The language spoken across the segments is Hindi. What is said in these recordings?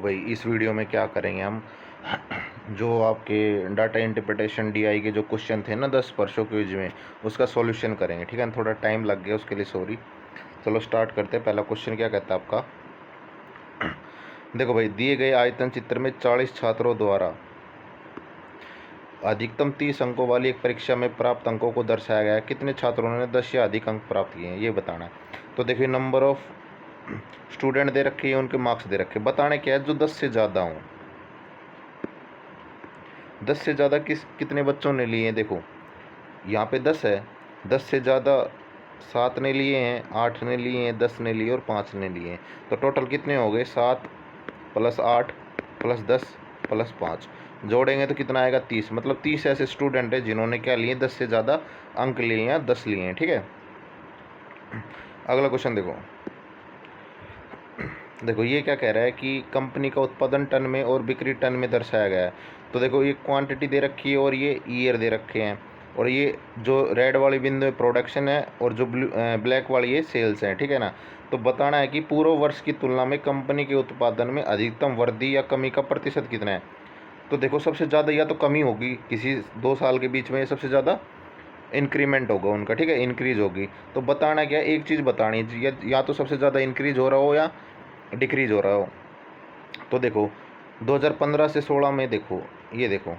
भाई इस वीडियो में क्या करेंगे हम जो आपके डाटा इंटरप्रिटेशन डीआई के जो क्वेश्चन थे ना 10 वर्षों क्विज में उसका सॉल्यूशन करेंगे। ठीक है ना, थोड़ा टाइम लग गया उसके लिए सॉरी। चलो स्टार्ट करते हैं। पहला क्वेश्चन क्या कहता है आपका। देखो भाई, दिए गए आयतन चित्र में 40 छात्रों द्वारा अधिकतम 30 अंकों वाली एक परीक्षा में प्राप्त अंकों को दर्शाया गया है। कितने छात्रों ने 10 या अधिक अंक प्राप्त किए हैं, ये बताना है। तो देखिए, नंबर ऑफ स्टूडेंट दे रखे हैं, उनके मार्क्स दे रखे। बताने क्या है, जो 10 से ज़्यादा हों। 10 से ज़्यादा कितने बच्चों ने लिए हैं। देखो यहाँ पे 10 है, 10 से ज़्यादा 7 ने लिए हैं, 8 ने लिए हैं, 10 ने लिए और 5 ने लिए हैं। तो टोटल कितने हो गए, 7 + 8 + 10 + 5 जोड़ेंगे तो कितना आएगा, 30। मतलब 30 ऐसे स्टूडेंट हैं जिन्होंने क्या लिए, 10 से ज़्यादा अंक लिए हैं, 10 लिए हैं। ठीक है, अगला क्वेश्चन देखो। देखो ये क्या कह रहा है कि कंपनी का उत्पादन टन में और बिक्री टन में दर्शाया गया है। तो देखो ये क्वांटिटी दे रखी है और ये ईयर दे रखे हैं, और ये जो रेड वाली बिंदु प्रोडक्शन है और जो ब्लैक वाली ये सेल्स हैं। ठीक है ना। तो बताना है कि पूर्व वर्ष की तुलना में कंपनी के उत्पादन में अधिकतम वृद्धि या कमी का प्रतिशत कितना है। तो देखो सबसे ज़्यादा या तो कमी होगी किसी 2 साल के बीच में, सबसे ज़्यादा इंक्रीमेंट होगा उनका। ठीक है, इंक्रीज होगी। तो बताना क्या, एक चीज़ बतानी है, या तो सबसे ज़्यादा इंक्रीज हो रहा हो या डिक्रीज हो रहा हो। तो देखो 2015 से 16 में देखो, ये देखो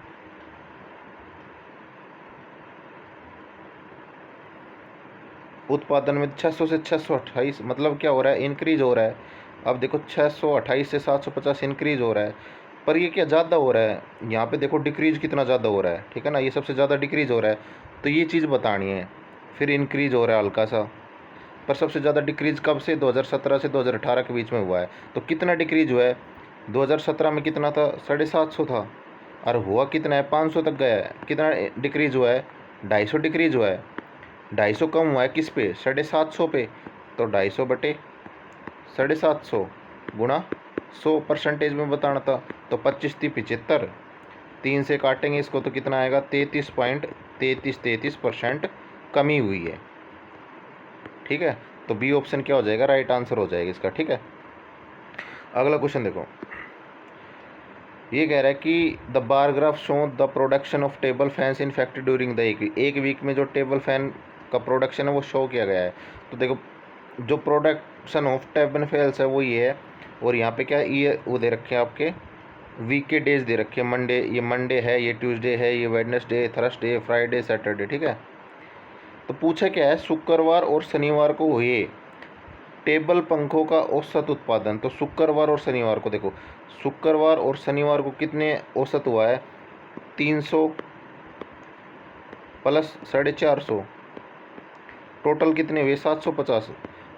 उत्पादन में 600 से 628, मतलब क्या हो रहा है, इंक्रीज हो रहा है। अब देखो 628 से 750 इंक्रीज हो रहा है, पर ये क्या ज़्यादा हो रहा है। यहाँ पे देखो डिक्रीज कितना ज़्यादा हो रहा है। ठीक है ना, ये सबसे ज़्यादा डिक्रीज हो रहा है, तो ये चीज़ बतानी है। फिर इंक्रीज हो रहा है हल्का सा, पर सबसे ज़्यादा डिक्रीज कब से, 2017 से 2018 के बीच में हुआ है। तो कितना डिक्रीज हुआ है, 2017 में कितना था, 750 था, और हुआ कितना है, 500 तक गया है। कितना डिक्रीज हुआ है, 250 डिक्रीज हुआ है। 250 कम हुआ है किस पे, 750 पे। तो 250 बटे 750 गुणा 100 परसेंटेज में बताना था। तो 25 × 75, 3 से काटेंगे इसको तो कितना आएगा, 33.3333% कमी हुई है। ठीक है, तो बी ऑप्शन क्या हो जाएगा, राइट आंसर हो जाएगा इसका। ठीक है, अगला क्वेश्चन देखो। ये कह रहा है कि the bar graph show the production of table fans in factory during the एक वीक में जो टेबल फैन का प्रोडक्शन है वो शो किया गया है। तो देखो जो प्रोडक्शन ऑफ टेबल फैंस है वो ये है, और यहाँ पे क्या ये वो दे रखे हैं आपके वीक के डेज दे रखे हैं। मंडे, ये मंडे है, ये ट्यूसडे है, ये वेडनेसडे, थर्सडे, फ्राइडे, सैटरडे। ठीक है, तो पूछा क्या है, शुक्रवार और शनिवार को हुए टेबल पंखों का औसत उत्पादन। तो शुक्रवार और शनिवार को देखो, शुक्रवार और शनिवार को कितने औसत हुआ है, 300 + 450, टोटल कितने हुए, 750।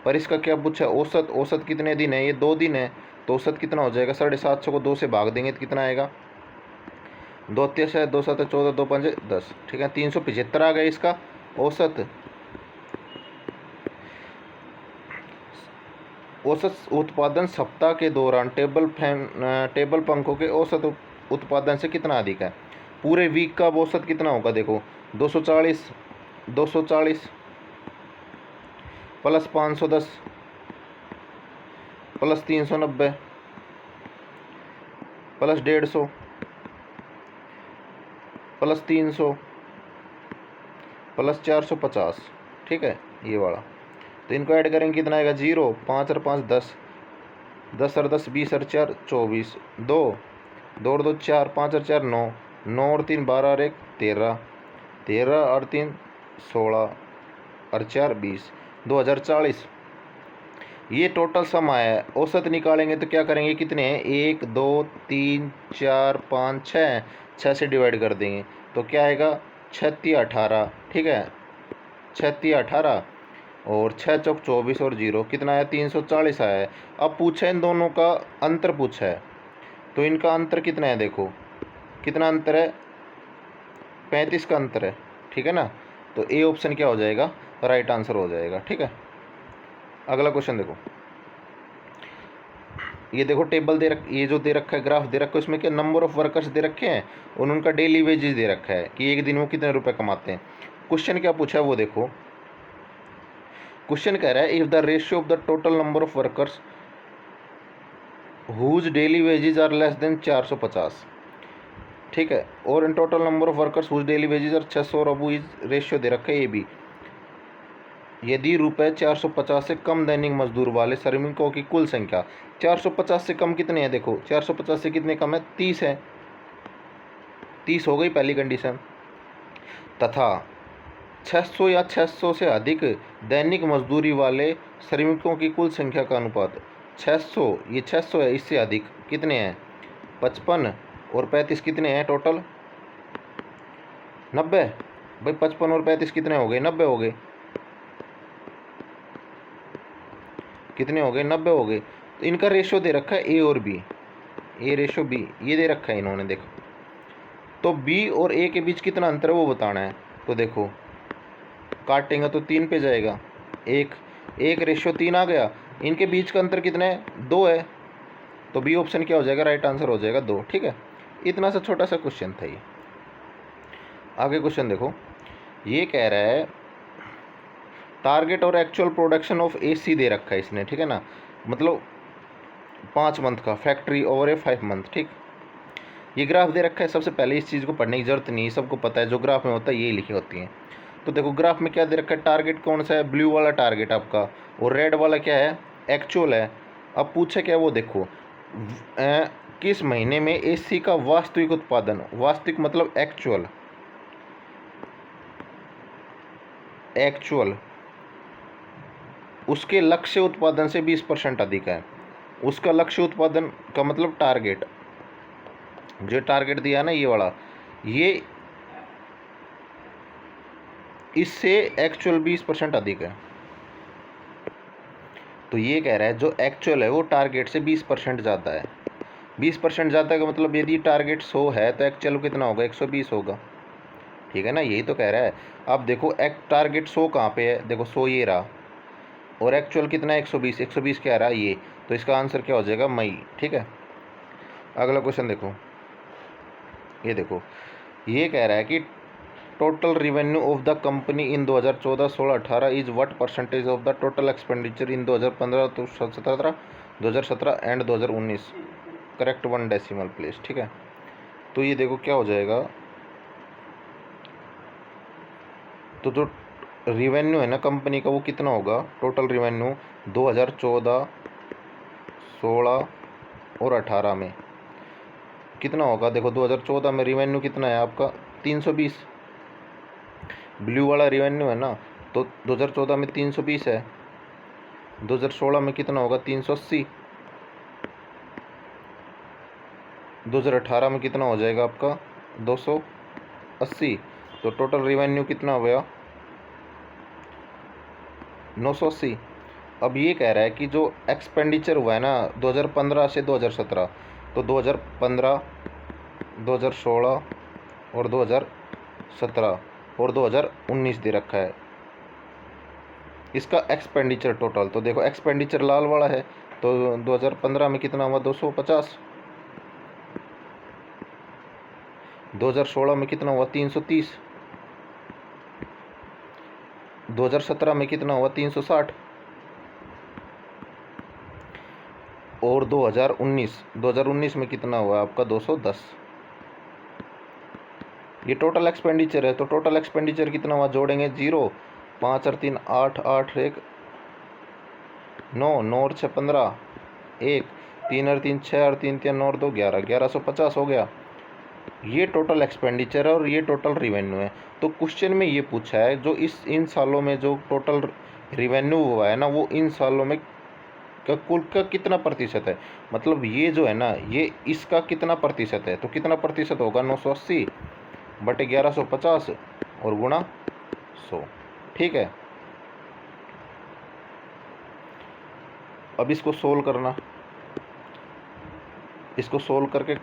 पर इसका क्या पूछा, औसत। औसत कितने दिन है, ये 2 दिन है। तो औसत कितना हो जाएगा, 750 को 2 से भाग देंगे तो कितना आएगा, 2 3 है, 2 7 14, 2 5 10। ठीक है, 375 आ गया इसका औसत। औसत उत्पादन सप्ताह के दौरान टेबल पंखों के औसत उत्पादन से कितना अधिक है। पूरे वीक का औसत कितना होगा, देखो 240 240 + 510 + 390 + 150 + 300 + 450। ठीक है, ये वाला। तो इनको ऐड करेंगे कितना आएगा, 0, 5 और 5 10, 10 और 10 20 और 4 24, 2 2 और 2 4, 5 और 4 9, 9 और 3 12 और 1 13, 13 और 3 16 और 4 20, 2040। ये टोटल सम आया है। औसत निकालेंगे तो क्या करेंगे, कितने हैं, 1 2 3 4 5 6, 6 से डिवाइड कर देंगे तो क्या आएगा, 36 18। ठीक है, 36 18 और 6 चौक 24 और 0 कितना आया, 340 आया है। अब पूछा है इन दोनों का अंतर पूछा है, तो इनका अंतर कितना है, देखो कितना अंतर है, 35 का अंतर है। ठीक है ना, तो ए ऑप्शन क्या हो जाएगा, राइट आंसर हो जाएगा। ठीक है, अगला क्वेश्चन देखो। ये देखो टेबल ये जो दे रखा है, ग्राफ दे रखा है, उसमें क्या नंबर ऑफ वर्कर्स दे रखे हैं और उनका डेली वेजेस दे रखा है कि एक दिन वो कितने रुपए कमाते हैं। क्वेश्चन क्या पूछा है वो देखो। क्वेश्चन कह रहा है if the ratio of the total number of workers whose daily wages are less than 450, ठीक है। और in total number of workers whose daily wages are 600 और अबू इज रेशियो दे रखा है ये भी। यदि रुपये 450 से कम दैनिक मजदूर वाले श्रमिकों की कुल संख्या, 450 से कम कितने हैं, देखो 450 से कितने कम है, 30 है, 30 हो गई पहली कंडीशन। तथा 600 या 600 से अधिक दैनिक मजदूरी वाले श्रमिकों की कुल संख्या का अनुपात 600, ये 600 है, इससे अधिक कितने हैं, 55 और 35 कितने हैं टोटल, 90। भाई 55 और 35 कितने हो गए, 90 हो गए, कितने हो गए, 90 हो गए। तो इनका रेशो दे रखा है ए और बी, ए रेशो बी ये दे रखा है इन्होंने, देखो। तो बी और ए के बीच कितना अंतर है वो बताना है। तो देखो काटेंगे तो 3 पे जाएगा, एक रेशो 3 आ गया, इनके बीच का अंतर कितना है, 2 है। तो बी ऑप्शन क्या हो जाएगा, राइट आंसर हो जाएगा 2, ठीक है। इतना सा छोटा सा क्वेश्चन था ये। आगे क्वेश्चन देखो, ये कह रहा है टारगेट और एक्चुअल प्रोडक्शन ऑफ एसी दे रखा है इसने, ठीक है ना, मतलब 5 मंथ का फैक्ट्री ओवर ए 5 मंथ, ठीक। ये ग्राफ दे रखा है, सबसे पहले इस चीज़ को पढ़ने की जरूरत नहीं है, सबको पता है जो ग्राफ में होता है यही लिखी होती हैं। तो देखो ग्राफ में क्या दे रखा है, टारगेट कौन सा है, ब्लू वाला टारगेट आपका, और रेड वाला क्या है, एक्चुअल है। अब पूछे क्या, वो देखो किस महीने में एसी का वास्तविक उत्पादन, वास्तविक मतलब एक्चुअल उसके लक्ष्य उत्पादन से 20% अधिक है। उसका लक्ष्य उत्पादन का मतलब टारगेट, जो टारगेट दिया है ना ये वाला, ये इससे एक्चुअल 20% अधिक है। तो ये कह रहा है जो एक्चुअल है वो टारगेट से 20% ज़्यादा है। 20% ज़्यादा का मतलब यदि टारगेट 100 है तो एक्चुअल कितना होगा, 120 होगा, ठीक है ना, यही तो कह रहा है। अब देखो टारगेट 100 कहाँ पे है, देखो 100 ये रहा, और एक्चुअल कितना है 120, 120 क्या रहा ये, तो इसका आंसर क्या हो जाएगा, मई, ठीक है। अगला क्वेश्चन देखो, ये देखो ये कह रहा है कि total revenue of the company in 2014, 16, 18 is what percentage of the total expenditure in 2015 तो 17, 2017 एंड 2019, करेक्ट 1 डेसिमल प्लेस, ठीक है। तो ये देखो क्या हो जाएगा, तो जो रिवेन्यू है ना कंपनी का वो कितना होगा, टोटल रिवेन्यू 2014, 16 और 18 में कितना होगा, देखो 2014 में रिवेन्यू कितना है आपका 320, ब्लू वाला रिवेन्यू है ना, तो 2014 में 320 है, 2016 में कितना होगा 380, 2018 में कितना हो जाएगा आपका 280, तो टोटल रिवेन्यू कितना हो गया 980। अब ये कह रहा है कि जो एक्सपेंडिचर हुआ है ना 2015 से 2017, तो 2015, 2016 और 2017 और 2019 दे रखा है इसका एक्सपेंडिचर टोटल। तो देखो एक्सपेंडिचर लाल वाला है, तो 2015 में कितना हुआ 250, 2016 में कितना हुआ 330, 2017 में कितना हुआ 360, और 2019 में कितना हुआ आपका 210। ये टोटल एक्सपेंडिचर है, तो टोटल एक्सपेंडिचर कितना हुआ, जोड़ेंगे 0, 5 और 3 8, 8 1 9, 9 और 6 15, 1 3 और 3 6 और 3 3 9 और 2 11, 1150 हो गया। ये टोटल एक्सपेंडिचर है और ये टोटल रिवेन्यू है। तो क्वेश्चन में ये पूछा है जो इन सालों में जो टोटल रिवेन्यू हुआ है ना वो इन सालों में का कुल का कितना प्रतिशत है, मतलब ये जो है ना ये इसका कितना प्रतिशत है, तो कितना प्रतिशत होगा 980 बटे 1150 और गुणा 100, ठीक है। अब इसको सोल्व करना, इसको सोल्व करके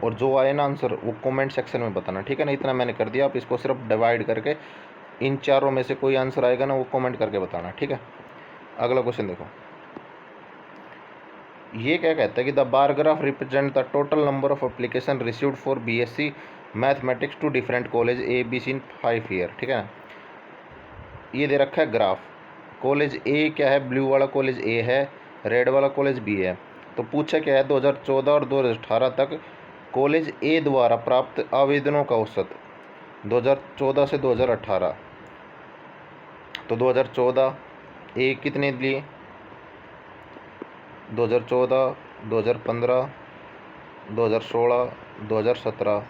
और जो आए ना आंसर वो कमेंट सेक्शन में बताना, ठीक है ना। इतना मैंने कर दिया, आप इसको सिर्फ डिवाइड करके इन चारों में से कोई आंसर आएगा ना वो कमेंट करके बताना, ठीक है। अगला क्वेश्चन देखो, ये क्या कहता है कि the bar graph represent the total number of application received for BSc mathematics to different college A B C in 5 year, ठीक है ना। ये दे रखा है ग्राफ, कॉलेज ए क्या है, ब्लू वाला कॉलेज ए है, रेड वाला कॉलेज बी है। तो पूछा क्या है 2014 और 2018 तक कॉलेज ए द्वारा प्राप्त आवेदनों का औसत 2014 से 2018। तो 2014 ए कितने लिए 2014, 2015, 2016, 2017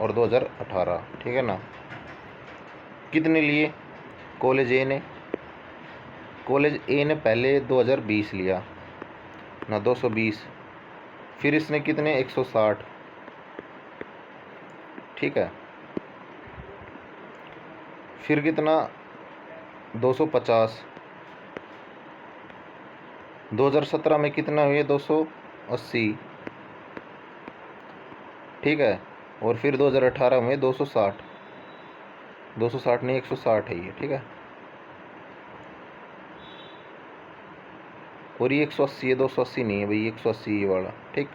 और 2018, ठीक है ना। कितने लिए कॉलेज ए ने पहले 2020 लिया ना 220, फिर इसने कितने 160, ठीक है, फिर कितना 250, 2017 में कितना हुए 280, ठीक है, और फिर 2018 में 260, 260 नहीं 160 है ये, ठीक है, और ये 180 है, 280 नहीं है भाई, 180 ये वाला, ठीक।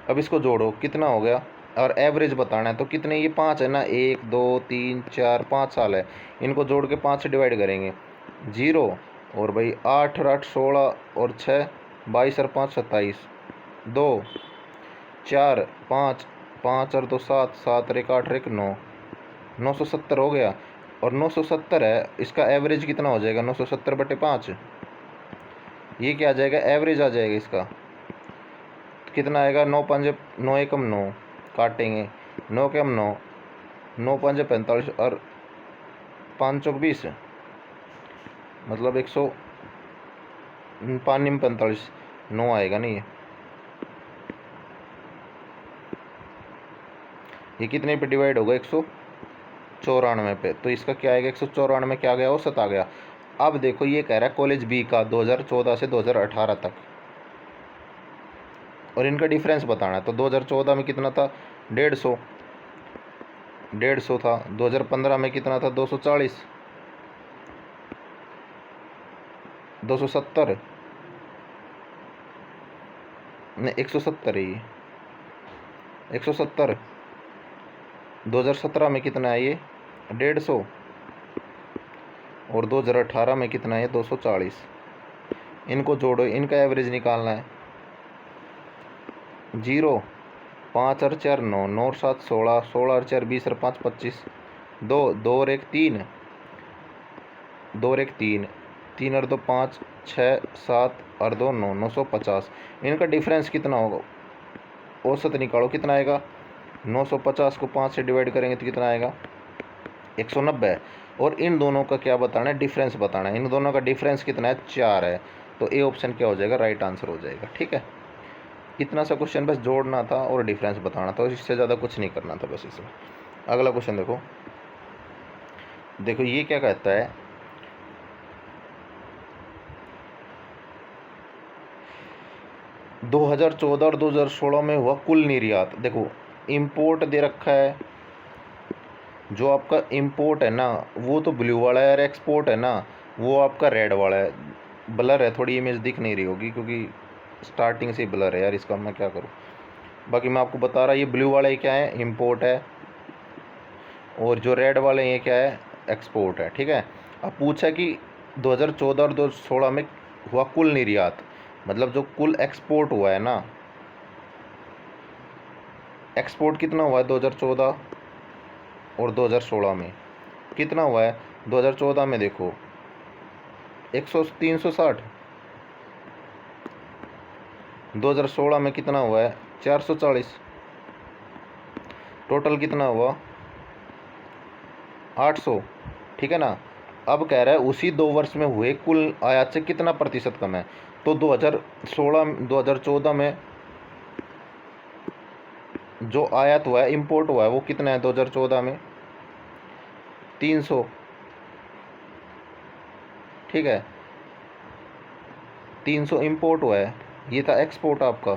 अब इसको जोड़ो कितना हो गया, और एवरेज बताना है तो कितने, ये 5 है ना, 1 2 3 4 5 साल है, इनको जोड़ के 5 से डिवाइड करेंगे, 0 और भाई 8 और 8 16 और 6 22 और 5 27, 2 4 5 5 और 2 7 7 और 1 8 और 1 9, 970 हो गया। और 970 है, इसका एवरेज कितना हो जाएगा 970/5, ये क्या आ जाएगा एवरेज आ जाएगा इसका, कितना आएगा 9 5 9 एकम 9, काटेंगे 9 के हम 9, 9 5 45 और 5 चौक 20, मतलब 100 5 निम 45, 9 आएगा नहीं ये कितने पे डिवाइड होगा 194 पे, तो इसका क्या आएगा 194 क्या आ गया औसत आ गया। अब देखो ये कह रहा है कॉलेज बी का 2014 से 2018 तक, और इनका डिफरेंस बताना है। तो 2014 में कितना था 150 था, 2015 में कितना था 240, 270 नहीं 170 है ये 170, 2017 में कितना है ये 150, और 2018 में कितना है 240। इनको जोड़ो, इनका एवरेज निकालना है, 0 5 और 4 9, 9 और 7 16, 16 और 4 20 और 5 25, 2 2 और 1 3, 2 और 1 3, 3 और 2 5 6 7 और 2 9, 950। इनका डिफरेंस कितना होगा, औसत निकालो कितना आएगा, 950 को 5 से डिवाइड करेंगे तो कितना आएगा 190। और इन दोनों का क्या बताना है डिफरेंस बताना है, इन दोनों का डिफरेंस कितना है 4 है, तो ए ऑप्शन क्या हो जाएगा राइट आंसर हो जाएगा, ठीक है। इतना सा क्वेश्चन बस जोड़ना था और डिफरेंस बताना था, इससे ज़्यादा कुछ नहीं करना था बस इसमें। अगला क्वेश्चन देखो, देखो ये क्या कहता है, दो 2014 और 2016 में हुआ कुल निर्यात, देखो इंपोर्ट दे रखा है, जो आपका इंपोर्ट है ना वो तो ब्लू वाला है, और एक्सपोर्ट है ना वो आपका रेड वाला है। ब्लर है, थोड़ी इमेज दिख नहीं रही होगी क्योंकि स्टार्टिंग से ब्लर है यार, इसका मैं क्या करूँ। बाकी मैं आपको बता रहा, ये ब्लू वाला ये क्या है इंपोर्ट है, और जो रेड वाले ये क्या है एक्सपोर्ट है, ठीक है। अब पूछा कि 2014 और 2016 में हुआ कुल निर्यात, मतलब जो कुल एक्सपोर्ट हुआ है ना, एक्सपोर्ट कितना हुआ है 2014 और 2016 में कितना हुआ है। 2014 में देखो 360, 2016 में कितना हुआ है 440, टोटल कितना हुआ 800, ठीक है ना। अब कह रहा है उसी 2 वर्ष में हुए कुल आयात से कितना प्रतिशत कम है, तो 2014 में जो आयात हुआ है इंपोर्ट हुआ है वो कितना है 2014 में 300, ठीक है, 300 इंपोर्ट हुआ है, ये था एक्सपोर्ट आपका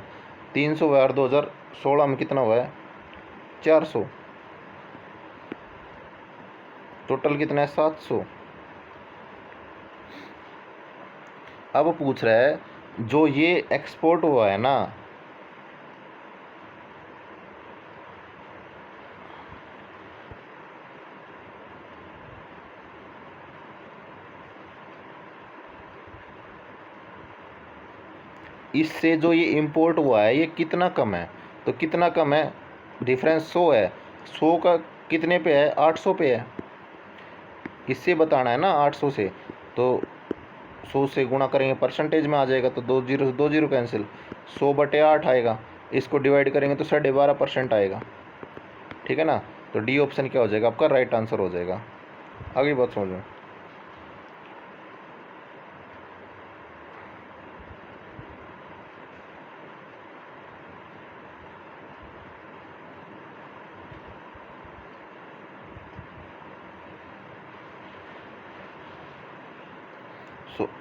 300 हुआ, और 2016 में कितना हुआ है 400, टोटल कितना है 700। अब पूछ रहा है जो ये एक्सपोर्ट हुआ है ना, इससे जो ये इंपोर्ट हुआ है ये कितना कम है, तो कितना कम है, डिफरेंस 100 है, 100 का कितने पे है, 800 पे है, इससे बताना है ना 800 से, तो 100 से गुणा करेंगे परसेंटेज में आ जाएगा, तो 2 जीरो कैंसिल, 100/8 आएगा, इसको डिवाइड करेंगे तो 12.5% आएगा, ठीक है ना। तो डी ऑप्शन क्या हो जाएगा आपका राइट आंसर हो जाएगा। आगे बात समझो।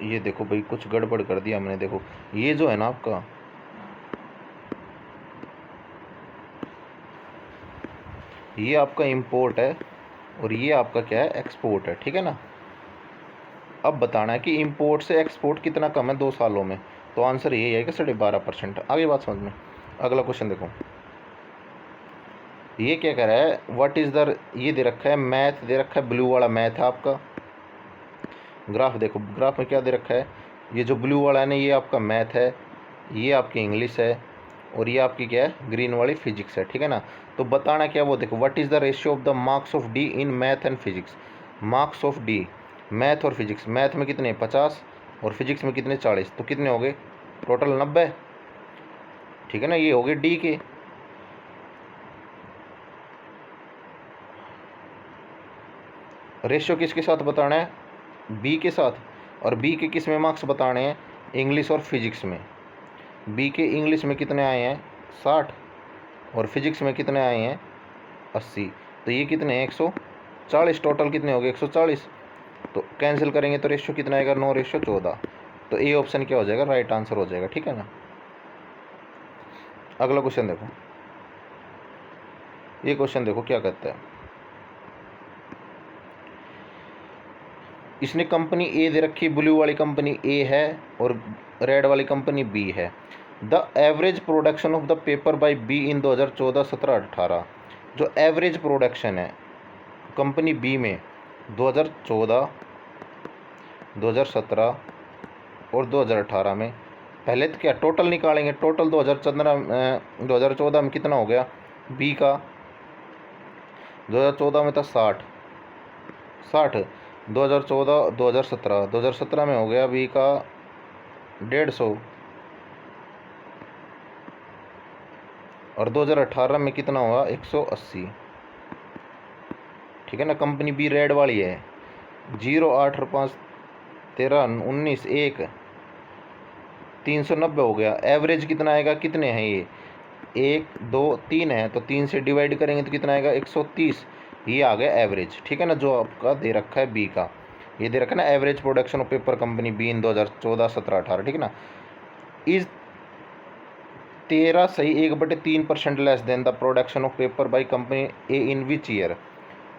ये देखो भाई कुछ गड़बड़ कर दिया हमने, देखो ये जो है ना आपका, ये आपका इंपोर्ट है और ये आपका क्या है, एक्सपोर्ट है, ठीक है ना। अब बताना है कि इंपोर्ट से एक्सपोर्ट कितना कम है 2 सालों में, तो आंसर यही है कि 12.5%। आगे बात समझ में। अगला क्वेश्चन देखो, ये क्या कह रहा है, व्हाट इज़ द, ये दे रखा है मैथ, दे रखा है ब्लू वाला मैथ है आपका, ग्राफ देखो, ग्राफ में क्या दे रखा है, ये जो ब्लू वाला है ना ये आपका मैथ है, ये आपकी इंग्लिश है, और ये आपकी क्या है, ग्रीन वाली फिजिक्स है, ठीक है ना। तो बताना क्या, वो देखो, what is the ratio of the marks of D in math and physics. Marks of D, math और फिजिक्स, मैथ में कितने 50 और फिजिक्स में कितने 40, तो कितने हो गए टोटल 90, ठीक है ना, ये हो गए डी के। रेशियो किसके साथ बताना है, बी के साथ, और बी के किस में मार्क्स बताने हैं, इंग्लिश और फिजिक्स में। बी के इंग्लिश में कितने आए हैं 60 और फिजिक्स में कितने आए हैं 80, तो ये कितने हैं 140, टोटल कितने हो गए 140, तो कैंसिल करेंगे तो रेशियो कितना आएगा 9:14, तो ए ऑप्शन क्या हो जाएगा राइट आंसर हो जाएगा, ठीक है ना। अगला क्वेश्चन देखो, ये क्वेश्चन देखो क्या कहता है, इसने कंपनी ए दे रखी, ब्लू वाली कंपनी ए है और रेड वाली कंपनी बी है। The average production of the paper by B in 2014, 17, 18, जो एवरेज प्रोडक्शन है कंपनी बी में 2014, 2017 और 2018 में, पहले तो क्या टोटल निकालेंगे, टोटल 2014 में कितना हो गया बी का, 2014 में था 60, 2014, 2017 में हो गया बी का 150, और 2018 में कितना हुआ 180, ठीक है ना। कंपनी बी रेड वाली है, 0, 8 और 5, 13, 19, 1, 390 हो गया। एवरेज कितना आएगा, कितने हैं ये 1, 2, 3 है, तो 3 से डिवाइड करेंगे तो कितना आएगा 130, ये आ गया एवरेज, ठीक है ना, जो आपका दे रखा है बी का, ये दे रखा है ना average production of paper company B in 2014, 17, 18, ठीक है ना। इज 13 सही 1/3% less than the production of paper by company A in which year,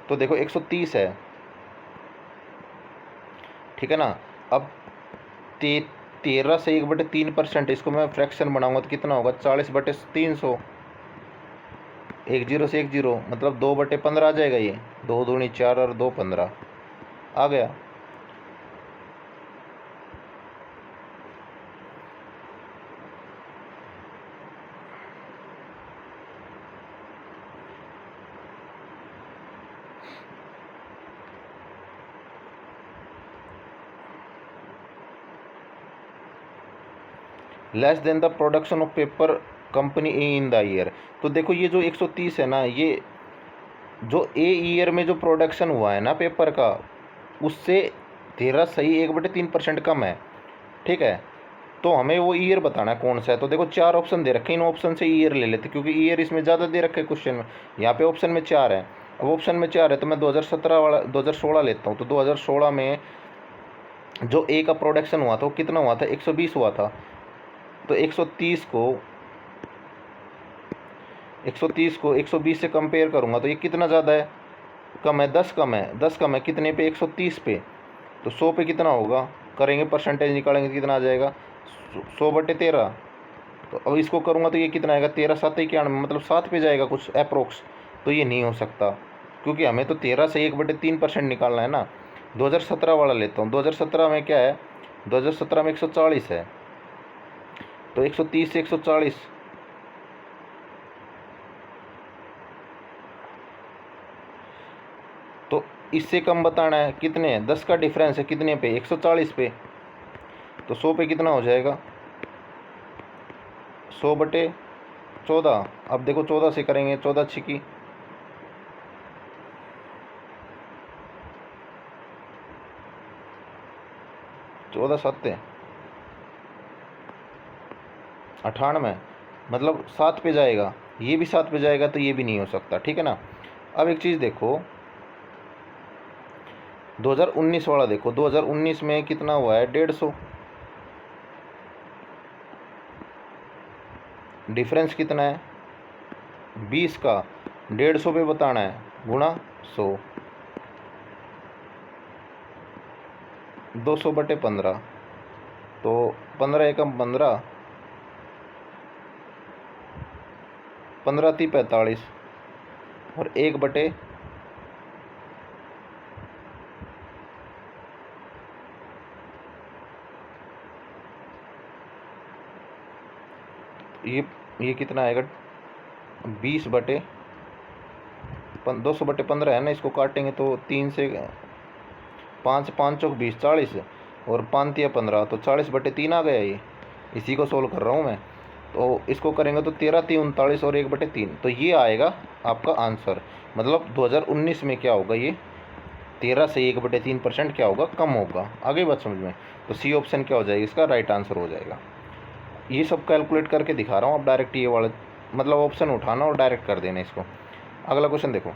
तो देखो 130 है, ठीक है ना। अब 13 से 1/3%, इसको मैं फ्रैक्शन बनाऊंगा तो कितना होगा 40/300, 1 जीरो से 1 जीरो, मतलब 2/15 आ जाएगा, ये 2 दूनी 4 और 2 15 आ गया। Less than the production of paper company A in the year, तो देखो ये जो 130 है ना, ये जो ए ईयर में जो प्रोडक्शन हुआ है ना पेपर का, उससे 13 सही 1/3% कम है, ठीक है। तो हमें वो ईयर बताना है कौन सा है, तो देखो 4 ऑप्शन दे रखे हैं, इन ऑप्शन से ईयर ले लेते, क्योंकि ईयर इसमें ज़्यादा दे रखे हैं क्वेश्चन में, यहाँ पे ऑप्शन में 4 है। अब ऑप्शन में 4 है तो मैं 2017 वाला 2016 लेता हूँ, तो 2016 में जो ए का प्रोडक्शन हुआ था वो कितना हुआ था 120 हुआ था, तो 130 को 120 से कंपेयर करूँगा तो ये कितना ज़्यादा है, कम है, 10 कम है, 10 कम है कितने पे 130 पे, तो 100 पे कितना होगा, करेंगे परसेंटेज निकालेंगे तो कितना आ जाएगा 100/13, तो अब इसको करूँगा तो ये कितना आएगा 13 7 91, मतलब 7 पे जाएगा कुछ अप्रोक्स, तो ये नहीं हो सकता, क्योंकि हमें तो 13 से 1/3% निकालना है ना। 2017 वाला लेता हूँ, 2017 में क्या है, 2017 में 140 है, तो 130 से 140, तो इससे कम बताना है कितने है, 10 का डिफरेंस है कितने पे, 140 पे। तो 100 पे कितना हो जाएगा, 100/14। अब देखो 14 से करेंगे, 14 छिकी 14×7 98, मतलब 7 पे जाएगा, ये भी 7 पे जाएगा, तो ये भी नहीं हो सकता, ठीक है ना। अब एक चीज़ देखो 2019 वाला देखो, 2019 में कितना हुआ है, 150। डिफरेंस कितना है, 20 का, 150 पे बताना है, गुणा 100, 200/15। तो 15 एकम 15, 15×3 = 45, और 1/, ये कितना आएगा, 200/15 है ना, इसको काटेंगे तो 3 से 5, 5 चौक 20, 40, और 5×3 = 15, तो 40/3 आ गया ये। इसी को सोल्व कर रहा हूँ मैं। तो इसको करेंगे तो 13×3 = 39, और 1/3, तो ये आएगा आपका आंसर। मतलब 2019 में क्या होगा, ये 13 से 1/3% क्या होगा, कम होगा। आगे बात समझ में। तो सी ऑप्शन क्या हो जाएगा, इसका राइट आंसर हो जाएगा। ये सब कैलकुलेट करके दिखा रहा हूँ, आप डायरेक्ट ये वाला मतलब ऑप्शन उठाना और डायरेक्ट कर देना इसको। अगला क्वेश्चन देखो।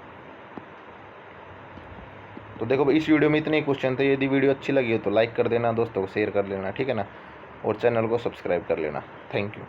तो देखो इस वीडियो में इतने ही क्वेश्चन थे। यदि वीडियो अच्छी लगी हो तो लाइक कर देना, दोस्तों को शेयर कर लेना, ठीक है ना, और चैनल को सब्सक्राइब कर लेना। Thank you.